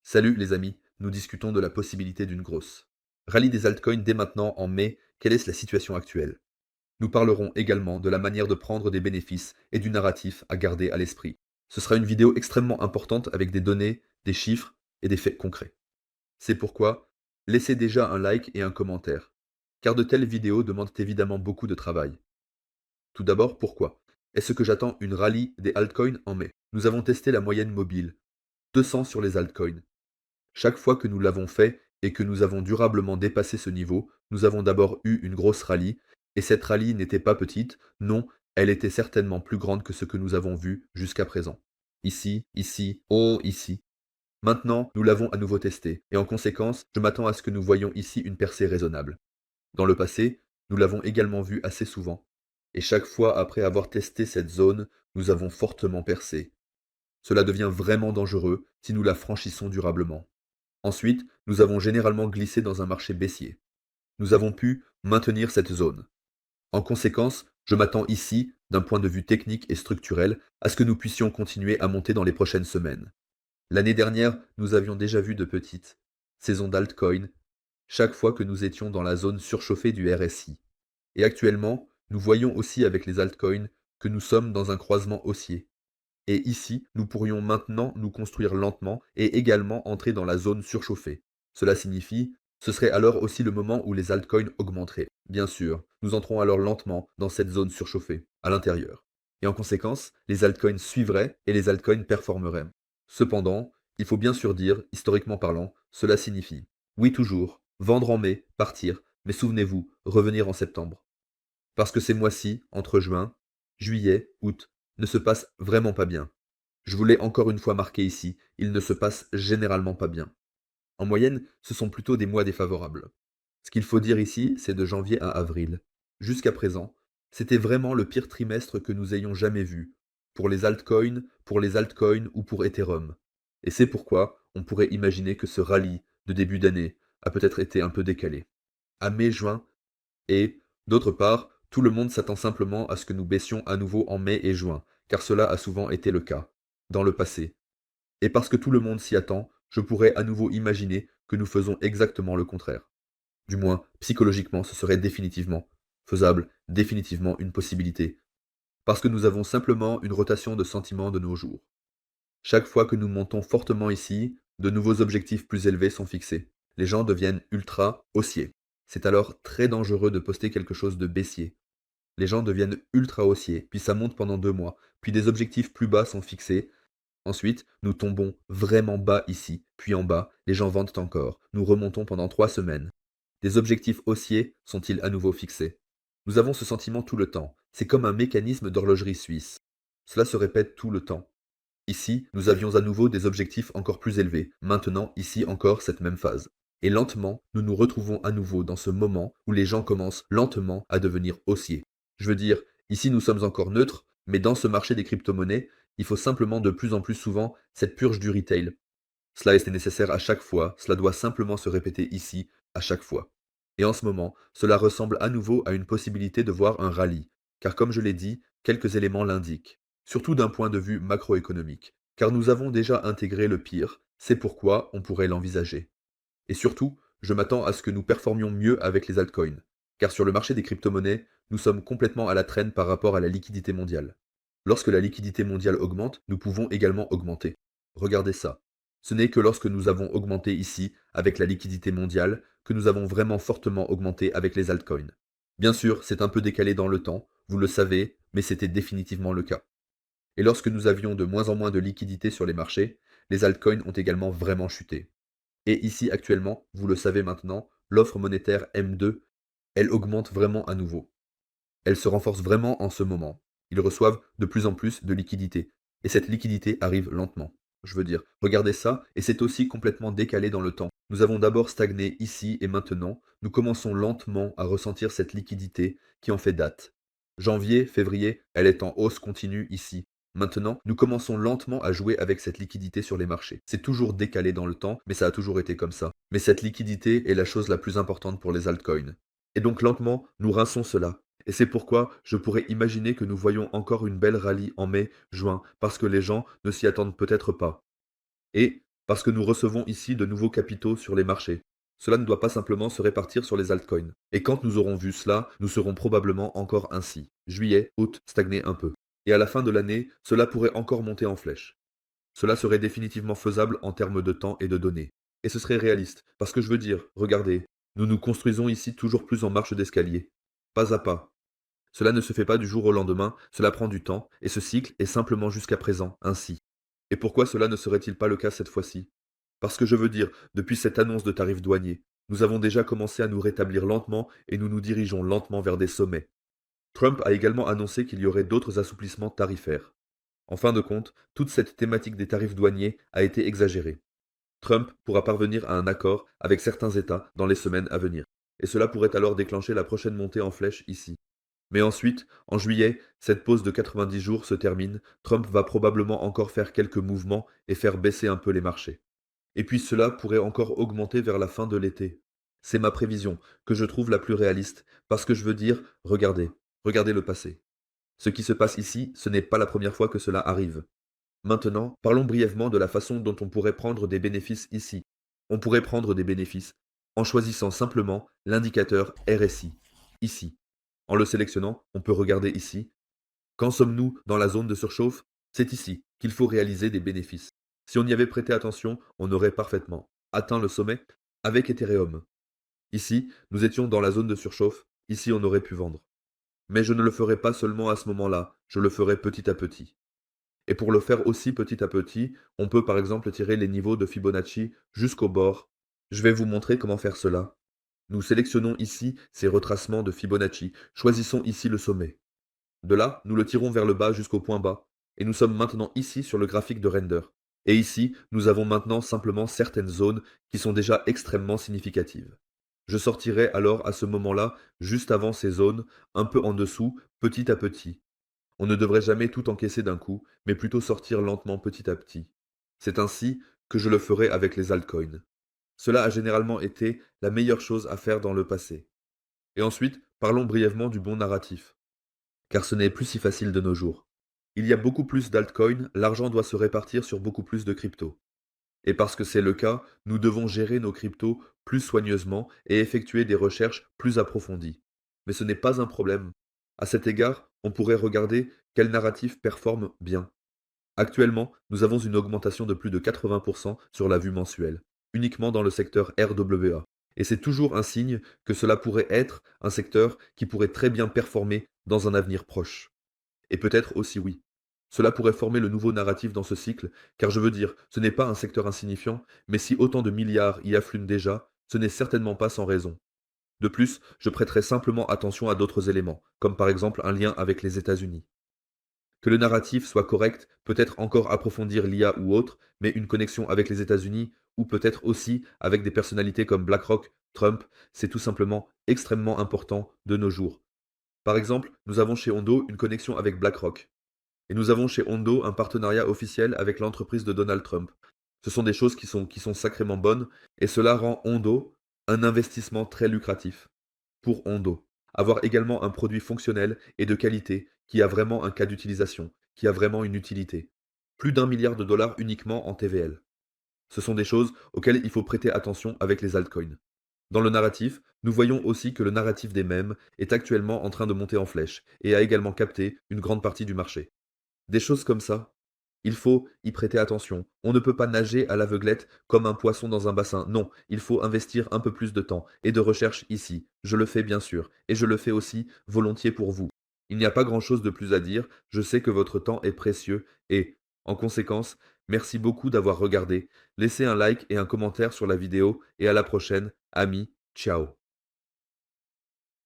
Salut les amis, nous discutons de la possibilité d'une grosse. Rallye des altcoins dès maintenant en mai, quelle est la situation actuelle? Nous parlerons également de la manière de prendre des bénéfices et du narratif à garder à l'esprit. Ce sera une vidéo extrêmement importante avec des données, des chiffres et des faits concrets. C'est pourquoi, laissez déjà un like et un commentaire, car de telles vidéos demandent évidemment beaucoup de travail. Tout d'abord, pourquoi? Est-ce que j'attends une rallye des altcoins en mai? Nous avons testé la moyenne mobile, 200 sur les altcoins. Chaque fois que nous l'avons fait et que nous avons durablement dépassé ce niveau, nous avons d'abord eu une grosse rallye, et cette rallye n'était pas petite, non, elle était certainement plus grande que ce que nous avons vu jusqu'à présent. Ici, ici, oh, ici. Maintenant, nous l'avons à nouveau testé, et en conséquence, je m'attends à ce que nous voyions ici une percée raisonnable. Dans le passé, nous l'avons également vu assez souvent, et chaque fois après avoir testé cette zone, nous avons fortement percé. Cela devient vraiment dangereux si nous la franchissons durablement. Ensuite, nous avons généralement glissé dans un marché baissier. Nous avons pu maintenir cette zone. En conséquence, je m'attends ici, d'un point de vue technique et structurel, à ce que nous puissions continuer à monter dans les prochaines semaines. L'année dernière, nous avions déjà vu de petites saisons d'altcoin chaque fois que nous étions dans la zone surchauffée du RSI. Et actuellement, nous voyons aussi avec les altcoins que nous sommes dans un croisement haussier. Et ici, nous pourrions maintenant nous construire lentement et également entrer dans la zone surchauffée. Cela signifie, ce serait alors aussi le moment où les altcoins augmenteraient. Bien sûr, nous entrons alors lentement dans cette zone surchauffée, à l'intérieur. Et en conséquence, les altcoins suivraient et les altcoins performeraient. Cependant, il faut bien sûr dire, historiquement parlant, cela signifie, oui toujours, vendre en mai, partir, mais souvenez-vous, revenir en septembre. Parce que ces mois-ci, entre juin, juillet, août, ne se passent vraiment pas bien. Je voulais encore une fois marquer ici, ils ne se passent généralement pas bien. En moyenne, ce sont plutôt des mois défavorables. Ce qu'il faut dire ici, c'est de janvier à avril. Jusqu'à présent, c'était vraiment le pire trimestre que nous ayons jamais vu, pour les altcoins ou pour Ethereum. Et c'est pourquoi on pourrait imaginer que ce rallye de début d'année a peut-être été un peu décalé. À mai-juin, et, d'autre part, tout le monde s'attend simplement à ce que nous baissions à nouveau en mai et juin, car cela a souvent été le cas, dans le passé. Et parce que tout le monde s'y attend, je pourrais à nouveau imaginer que nous faisons exactement le contraire. Du moins, psychologiquement, ce serait définitivement faisable, définitivement une possibilité. Parce que nous avons simplement une rotation de sentiments de nos jours. Chaque fois que nous montons fortement ici, de nouveaux objectifs plus élevés sont fixés. Les gens deviennent ultra haussiers. C'est alors très dangereux de poster quelque chose de baissier. Les gens deviennent ultra haussiers, puis ça monte pendant 2 mois, puis des objectifs plus bas sont fixés. Ensuite, nous tombons vraiment bas ici, puis en bas, les gens vendent encore. Nous remontons pendant 3 semaines. Des objectifs haussiers sont-ils à nouveau fixés? Nous avons ce sentiment tout le temps. C'est comme un mécanisme d'horlogerie suisse. Cela se répète tout le temps. Ici, nous avions à nouveau des objectifs encore plus élevés. Maintenant, ici encore, cette même phase. Et lentement, nous nous retrouvons à nouveau dans ce moment où les gens commencent lentement à devenir haussiers. Je veux dire, ici nous sommes encore neutres, mais dans ce marché des crypto-monnaies, il faut simplement de plus en plus souvent cette purge du retail. Cela est nécessaire à chaque fois, cela doit simplement se répéter ici, à chaque fois. Et en ce moment, cela ressemble à nouveau à une possibilité de voir un rallye, car comme je l'ai dit, quelques éléments l'indiquent, surtout d'un point de vue macroéconomique, car nous avons déjà intégré le pire, c'est pourquoi on pourrait l'envisager. Et surtout, je m'attends à ce que nous performions mieux avec les altcoins, car sur le marché des crypto-monnaies, nous sommes complètement à la traîne par rapport à la liquidité mondiale. Lorsque la liquidité mondiale augmente, nous pouvons également augmenter. Regardez ça. Ce n'est que lorsque nous avons augmenté ici, avec la liquidité mondiale, que nous avons vraiment fortement augmenté avec les altcoins. Bien sûr, c'est un peu décalé dans le temps, vous le savez, mais c'était définitivement le cas. Et lorsque nous avions de moins en moins de liquidité sur les marchés, les altcoins ont également vraiment chuté. Et ici actuellement, vous le savez maintenant, l'offre monétaire M2, elle augmente vraiment à nouveau. Elle se renforce vraiment en ce moment. Ils reçoivent de plus en plus de liquidités. Et cette liquidité arrive lentement. Je veux dire, regardez ça, et c'est aussi complètement décalé dans le temps. Nous avons d'abord stagné ici et maintenant, nous commençons lentement à ressentir cette liquidité qui en fait date. Janvier, février, elle est en hausse continue ici. Maintenant, nous commençons lentement à jouer avec cette liquidité sur les marchés. C'est toujours décalé dans le temps, mais ça a toujours été comme ça. Mais cette liquidité est la chose la plus importante pour les altcoins. Et donc lentement, nous rinçons cela. Et c'est pourquoi je pourrais imaginer que nous voyons encore une belle rallye en mai, juin, parce que les gens ne s'y attendent peut-être pas. Et Parce que nous recevons ici de nouveaux capitaux sur les marchés. Cela ne doit pas simplement se répartir sur les altcoins. Et quand nous aurons vu cela, nous serons probablement encore ainsi. Juillet, août, stagner un peu. Et à la fin de l'année, cela pourrait encore monter en flèche. Cela serait définitivement faisable en termes de temps et de données. Et ce serait réaliste, parce que je veux dire, regardez, nous nous construisons ici toujours plus en marche d'escalier. Pas à pas. Cela ne se fait pas du jour au lendemain, cela prend du temps, et ce cycle est simplement jusqu'à présent ainsi. Et pourquoi cela ne serait-il pas le cas cette fois-ci? Parce que je veux dire, depuis cette annonce de tarifs douaniers, nous avons déjà commencé à nous rétablir lentement et nous nous dirigeons lentement vers des sommets. Trump a également annoncé qu'il y aurait d'autres assouplissements tarifaires. En fin de compte, toute cette thématique des tarifs douaniers a été exagérée. Trump pourra parvenir à un accord avec certains États dans les semaines à venir. Et cela pourrait alors déclencher la prochaine montée en flèche ici. Mais ensuite, en juillet, cette pause de 90 jours se termine, Trump va probablement encore faire quelques mouvements et faire baisser un peu les marchés. Et puis cela pourrait encore augmenter vers la fin de l'été. C'est ma prévision, que je trouve la plus réaliste, parce que je veux dire, regardez le passé. Ce qui se passe ici, ce n'est pas la première fois que cela arrive. Maintenant, parlons brièvement de la façon dont on pourrait prendre des bénéfices ici. On pourrait prendre des bénéfices en choisissant simplement l'indicateur RSI, ici. En le sélectionnant, on peut regarder ici. Quand sommes-nous dans la zone de surchauffe? C'est ici qu'il faut réaliser des bénéfices. Si on y avait prêté attention, on aurait parfaitement atteint le sommet avec Ethereum. Ici, nous étions dans la zone de surchauffe, ici on aurait pu vendre. Mais je ne le ferai pas seulement à ce moment-là, je le ferai petit à petit. Et pour le faire aussi petit à petit, on peut par exemple tirer les niveaux de Fibonacci jusqu'au bord. Je vais vous montrer comment faire cela. Nous sélectionnons ici ces retracements de Fibonacci, choisissons ici le sommet. De là, nous le tirons vers le bas jusqu'au point bas, et nous sommes maintenant ici sur le graphique de render. Et ici, nous avons maintenant simplement certaines zones qui sont déjà extrêmement significatives. Je sortirai alors à ce moment-là, juste avant ces zones, un peu en dessous, petit à petit. On ne devrait jamais tout encaisser d'un coup, mais plutôt sortir lentement petit à petit. C'est ainsi que je le ferai avec les altcoins. Cela a généralement été la meilleure chose à faire dans le passé. Et ensuite, parlons brièvement du bon narratif. Car ce n'est plus si facile de nos jours. Il y a beaucoup plus d'altcoins, l'argent doit se répartir sur beaucoup plus de cryptos. Et parce que c'est le cas, nous devons gérer nos cryptos plus soigneusement et effectuer des recherches plus approfondies. Mais ce n'est pas un problème. À cet égard, on pourrait regarder quel narratif performe bien. Actuellement, nous avons une augmentation de plus de 80% sur la vue mensuelle, uniquement dans le secteur RWA. Et c'est toujours un signe que cela pourrait être un secteur qui pourrait très bien performer dans un avenir proche. Et peut-être aussi oui. Cela pourrait former le nouveau narratif dans ce cycle, car je veux dire, ce n'est pas un secteur insignifiant, mais si autant de milliards y affluent déjà, ce n'est certainement pas sans raison. De plus, je prêterai simplement attention à d'autres éléments, comme par exemple un lien avec les États-Unis. Que le narratif soit correct, peut-être encore approfondir l'IA ou autre, mais une connexion avec les États-Unis, ou peut-être aussi avec des personnalités comme BlackRock, Trump, c'est tout simplement extrêmement important de nos jours. Par exemple, nous avons chez Hondo une connexion avec BlackRock. Et nous avons chez Hondo un partenariat officiel avec l'entreprise de Donald Trump. Ce sont des choses qui sont sacrément bonnes, et cela rend Hondo un investissement très lucratif pour Hondo. Avoir également un produit fonctionnel et de qualité qui a vraiment un cas d'utilisation, qui a vraiment une utilité. Plus d'1 milliard de dollars uniquement en TVL. Ce sont des choses auxquelles il faut prêter attention avec les altcoins. Dans le narratif, nous voyons aussi que le narratif des mèmes est actuellement en train de monter en flèche et a également capté une grande partie du marché. Des choses comme ça, il faut y prêter attention. On ne peut pas nager à l'aveuglette comme un poisson dans un bassin. Non, il faut investir un peu plus de temps et de recherche ici. Je le fais bien sûr, et je le fais aussi volontiers pour vous. Il n'y a pas grand-chose de plus à dire, je sais que votre temps est précieux et, en conséquence, merci beaucoup d'avoir regardé. Laissez un like et un commentaire sur la vidéo et à la prochaine, amis, ciao.